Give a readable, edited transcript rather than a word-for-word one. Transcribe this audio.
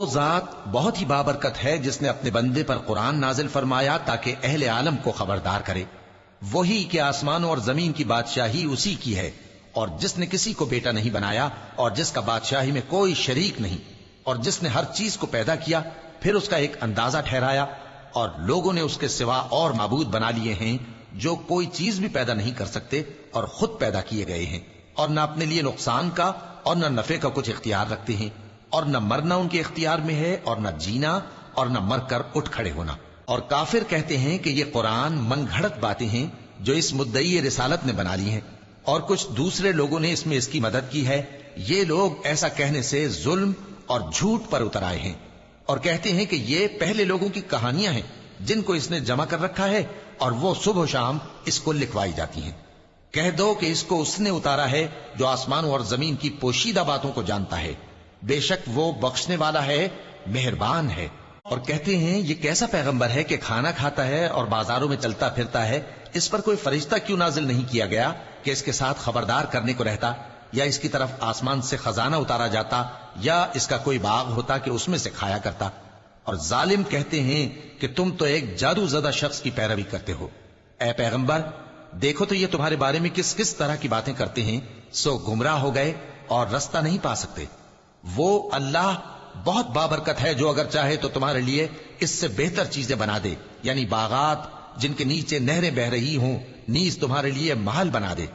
وہ ذات بہت ہی بابرکت ہے جس نے اپنے بندے پر قرآن نازل فرمایا تاکہ اہل عالم کو خبردار کرے، وہی کہ آسمانوں اور زمین کی بادشاہی اسی کی ہے، اور جس نے کسی کو بیٹا نہیں بنایا اور جس کا بادشاہی میں کوئی شریک نہیں، اور جس نے ہر چیز کو پیدا کیا پھر اس کا ایک اندازہ ٹھہرایا، اور لوگوں نے اس کے سوا اور معبود بنا لیے ہیں جو کوئی چیز بھی پیدا نہیں کر سکتے اور خود پیدا کیے گئے ہیں، اور نہ اپنے لیے نقصان کا اور نہ نفع کا کچھ اختیار رکھتے ہیں، اور نہ مرنا ان کے اختیار میں ہے اور نہ جینا اور نہ مر کر اٹھ کھڑے ہونا۔ اور کافر کہتے ہیں کہ یہ قرآن من گھڑت باتیں ہیں جو اس مدعی رسالت نے بنا لی ہیں، اور کچھ دوسرے لوگوں نے اس میں اس کی مدد کی ہے۔ یہ لوگ ایسا کہنے سے ظلم اور جھوٹ پر اتر آئے ہیں، اور کہتے ہیں کہ یہ پہلے لوگوں کی کہانیاں ہیں جن کو اس نے جمع کر رکھا ہے، اور وہ صبح و شام اس کو لکھوائی جاتی ہیں۔ کہہ دو کہ اس کو اس نے اتارا ہے جو آسمانوں اور زمین کی پوشیدہ باتوں کو جانتا ہے، بے شک وہ بخشنے والا ہے، مہربان ہے۔ اور کہتے ہیں یہ کیسا پیغمبر ہے کہ کھانا کھاتا ہے اور بازاروں میں چلتا پھرتا ہے، اس پر کوئی فرشتہ کیوں نازل نہیں کیا گیا کہ اس کے ساتھ خبردار کرنے کو رہتا، یا اس کی طرف آسمان سے خزانہ اتارا جاتا، یا اس کا کوئی باغ ہوتا کہ اس میں سے کھایا کرتا۔ اور ظالم کہتے ہیں کہ تم تو ایک جادو زدہ شخص کی پیروی کرتے ہو۔ اے پیغمبر دیکھو تو یہ تمہارے بارے میں کس کس طرح کی باتیں کرتے ہیں، سو گمراہ ہو گئے اور رستہ نہیں پا سکتے۔ وہ اللہ بہت بابرکت ہے جو اگر چاہے تو تمہارے لیے اس سے بہتر چیزیں بنا دے، یعنی باغات جن کے نیچے نہریں بہ رہی ہوں، نیز تمہارے لیے محل بنا دے۔